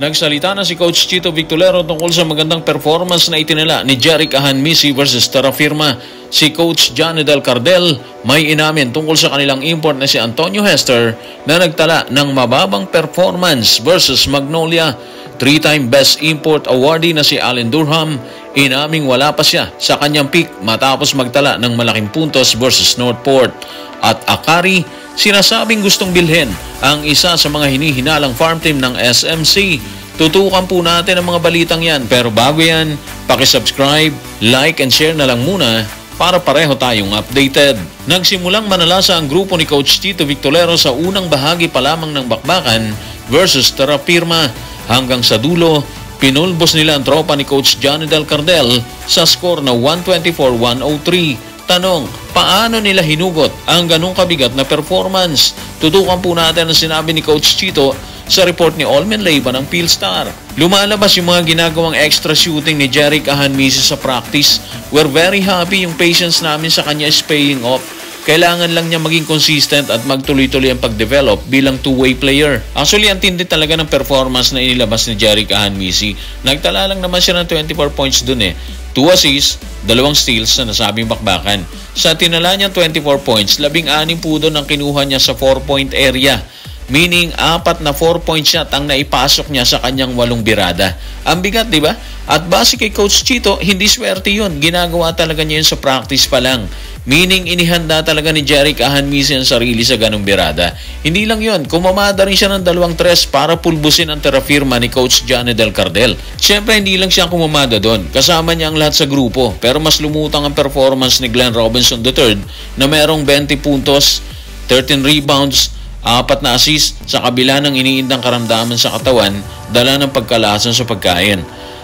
Nagsalita na si Coach Chito Victorero tungkol sa magandang performance na itinala ni Jerick Ahanmisi versus Terra Firma. Si Coach Johnny Del Cardel may inamin tungkol sa kanilang import na si Antonio Hester na nagtala ng mababang performance versus Magnolia. 3-time Best Import awardee na si Allen Durham, inaming wala pa siya sa kanyang peak matapos magtala ng malaking puntos versus Northport. At Akari, sinasabing gustong bilhin ang isa sa mga hinihinalang farm team ng SMC. Tutukan po natin ang mga balitang yan. Pero bago yan, pakisubscribe, like and share na lang muna para pareho tayong updated. Nagsimulang manalasa ang grupo ni Coach Chito Victorero sa unang bahagi pa lamang ng bakbakan versus Terra Firma. Hanggang sa dulo, pinulbos nila ang tropa ni Coach Johnny Del Cardel sa score na 124-103. Tanong, paano nila hinugot ang ganong kabigat na performance? Tutukan po natin ang sinabi ni Coach Chito sa report ni Olmen Leiva ng Philstar. Lumalabas yung mga ginagawang extra shooting ni Jerick Ahanmisi sa practice. We're very happy, yung patience namin sa kanya is paying off. Kailangan lang niya maging consistent at magtuloy-tuloy ang pag-develop bilang two-way player. Actually, ang tindi talaga ng performance na inilabas ni Jerick Ahanmisi. Nagtala lang naman siya ng 24 points dun 2 assists, 2 steals na nasabing bakbakan. Sa tinala niya 24 points, 16 po doon ang kinuha niya sa 4-point area. Meaning, 4 na 4-point shot ang naipasok niya sa kanyang 8 birada. Ang bigat, di ba? At base kay Coach Chito, hindi swerte yun. Ginagawa talaga niya yun sa practice pa lang. Meaning, inihanda talaga ni Jerick Ahanmisi ang sarili sa ganong birada. Hindi lang yun, kumamada rin siya ng 2-3 para pulbusin ang Terra Firma ni Coach Johnny Del Cardel. Siyempre, hindi lang siya kumamada doon. Kasama niya ang lahat sa grupo. Pero mas lumutang ang performance ni Glenn Robinson III na merong 20 puntos, 13 rebounds, 4 na assist sa kabila ng iniindang karamdaman sa katawan, dala ng pagkalasan sa pagkain.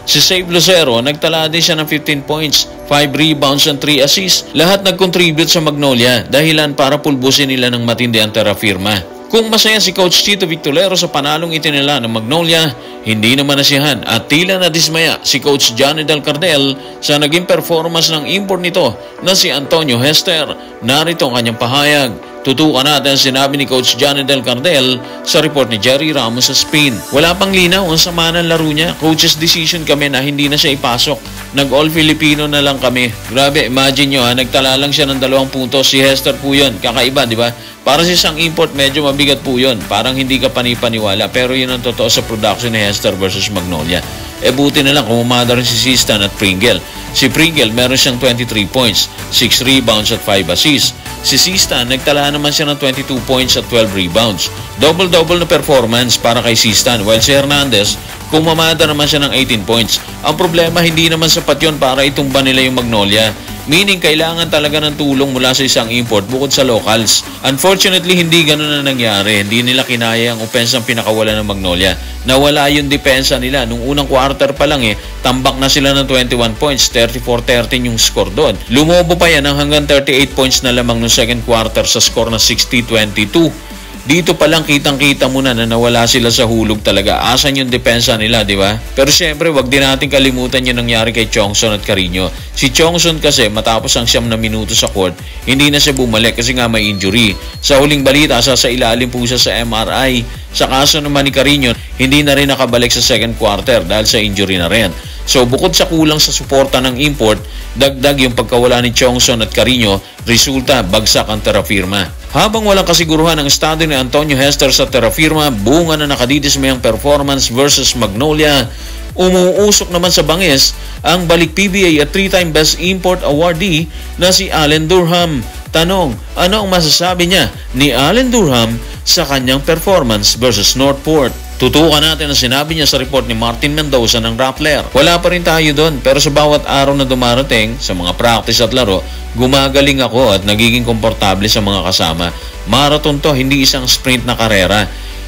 Si Save Lucero, nagtala din siya ng 15 points, 5 rebounds and 3 assists. Lahat nag-contribute sa Magnolia, dahilan para pulbusin nila ng matindi ang Terra Firma. Kung masaya si Coach Chito Victorero sa panalong itinala ng Magnolia, hindi naman nasiyahan at tila na dismaya si Coach Johnny Del Cardel sa naging performance ng import nito na si Antonio Hester. Narito ang kanyang pahayag. Tutukan natin ang sinabi ni Coach Johnny Del Cardel sa report ni Jerry Ramos sa Spain. Wala pang linaw ang sama ng laro niya. Coach's decision kami na hindi na siya ipasok. Nag-all Filipino na lang kami. Grabe, imagine nyo nagtala lang siya ng 2 puntos. Si Hester po yun. Kakaiba, di ba? Para sa isang import, medyo mabigat po yun. Parang hindi ka panipaniwala. Pero yun ang totoo sa production ni Hester versus Magnolia. Buti na lang kung umada rin si Sistan at Pringle. Si Pringle meron siyang 23 points, 6 rebounds at 5 assists. Si Sistan nagtala naman siya ng 22 points at 12 rebounds. Double-double na performance para kay Sistan, while si Hernandez kumamada naman siya ng 18 points. Ang problema, hindi naman sapat yun para itumba nila yung Magnolia. Meaning, kailangan talaga ng tulong mula sa isang import bukod sa locals. Unfortunately, hindi ganun na nangyari. Hindi nila kinaya ang opensang pinakawala ng Magnolia. Nawala yung depensa nila. Nung unang quarter pa lang tambak na sila ng 21 points. 34-13 yung score doon. Lumobo pa yan hanggang 38 points na lamang ng second quarter sa score na 60-22. Dito pa lang kitang-kita mo na nawala sila sa hulog talaga. Asan yung depensa nila, di ba? Pero syempre, wag din natin kalimutan yung nangyari kay Chongson at Carino. Si Chongson kasi, matapos ang 9 na minuto sa court, hindi na siya bumalik kasi nga may injury. Sa huling balita, sa ilalim po siya sa MRI. Sa kaso naman ni Carino, hindi na rin nakabalik sa second quarter dahil sa injury na rin. So bukod sa kulang sa suporta ng import, dagdag yung pagkawala ni Chongson at Carino, resulta bagsak ang Terra Firma. Habang walang kasiguruhan ang estado ni Antonio Hester sa Terra Firma, bunga na nakadidismayang performance versus Magnolia, umuusok naman sa bangis ang balik PBA at 3-time Best Import awardee na si Allen Durham. Tanong, ano ang masasabi niya ni Allen Durham sa kanyang performance versus Northport? Tutukan natin ang sinabi niya sa report ni Martin Mendoza ng Rappler. Wala pa rin tayo doon, pero sa bawat araw na dumarating sa mga practice at laro, gumagaling ako at nagiging komportable sa mga kasama. Marathon to, hindi isang sprint na karera.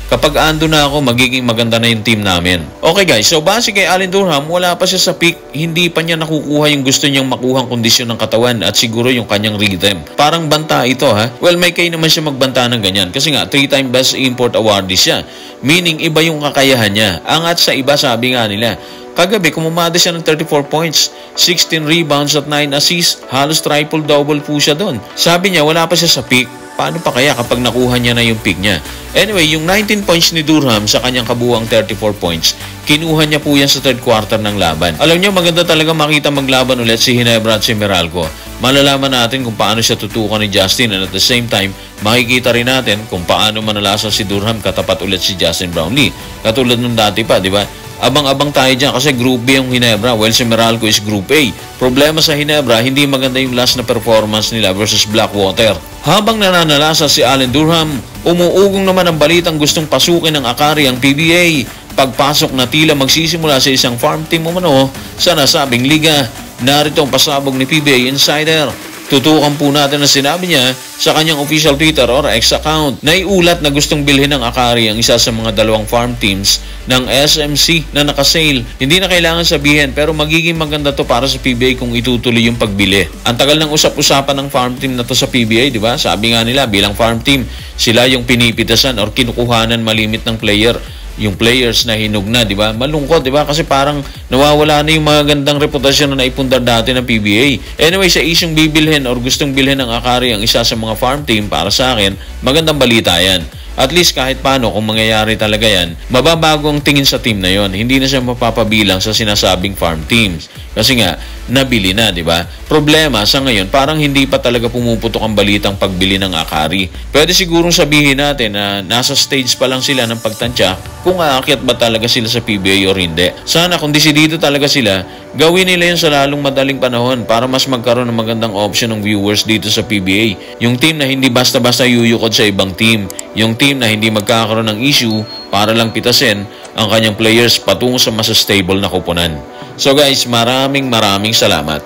Kapag ando na ako, magiging maganda na yung team namin. Okay guys, so base kay Allen Durham, wala pa siya sa peak. Hindi pa niya nakukuha yung gusto niyang makuhang kondisyon ng katawan at siguro yung kanyang rhythm. Parang banta ito ha. Well, may kay naman siya magbanta ng ganyan. Kasi nga, 3-time Best Import awardee siya. Meaning, iba yung kakayahan niya. Angat sa iba, sabi nga nila. Kagabi, kumumada siya ng 34 points, 16 rebounds at 9 assists. Halos triple-double po siya doon. Sabi niya, wala pa siya sa peak. Paano pa kaya kapag nakuha niya na yung peak niya? Anyway, yung 19 points ni Durham sa kanyang kabuuang 34 points, kinuha niya po yan sa third quarter ng laban. Alam niyo, maganda talaga makita maglaban ulit si Ginebra at si Meralco. Malalaman natin kung paano siya tutukan ni Justin, and at the same time, makikita rin natin kung paano manalasan si Durham katapat ulit si Justin Brownlee. Katulad nung dati pa, di ba? Abang-abang tayo dyan kasi Group B yung Ginebra while si Meralco is Group A. Problema sa Ginebra, hindi maganda yung last na performance nila versus Blackwater. Habang nananalasa si Allen Durham, umuugong naman ang balitang gustong pasukin ng Akari ang PBA. Pagpasok na tila magsisimula sa isang farm team umano sa nasabing liga. Narito ang pasabog ni PBA Insider. Tutukan po natin ang sinabi niya sa kanyang official Twitter or X account. Naiulat na gustong bilhin ng Akari ang isa sa mga dalawang farm teams ng SMC na nakasale. Hindi na kailangan sabihin pero magiging maganda to para sa PBA kung itutuloy yung pagbili. Ang tagal ng usap-usapan ng farm team na to sa PBA, di ba? Sabi nga nila bilang farm team, sila yung pinipitasan or kinukuhanan malimit ng player. Yung players na hinug na, di ba? Malungkot, di ba? Kasi parang nawawala na yung mga gandang reputasyon na naipundar dati ng PBA. Anyway, sa isyong bibilhin or gustong bilhin ng Akari ang isa sa mga farm team, para sa akin, magandang balita yan. At least kahit paano, kung mangyayari talaga yan, mababago ang tingin sa team na yon. Hindi na siya mapapabilang sa sinasabing farm teams. Kasi nga, nabili na, di ba? Problema sa ngayon, parang hindi pa talaga pumuputok ang balitang pagbili ng Akari. Pwede sigurong sabihin natin na nasa stage pa lang sila ng pagtansya kung aakyat ba talaga sila sa PBA o hindi. Sana kung desidido talaga sila, gawin nila yun sa lalong madaling panahon para mas magkaroon ng magandang option ng viewers dito sa PBA. Yung team na hindi basta-basta yuyukod sa ibang team. Yung team na hindi magkakaroon ng issue para lang pitasin ang kanyang players patungo sa mas stable na kupunan. So guys, maraming salamat.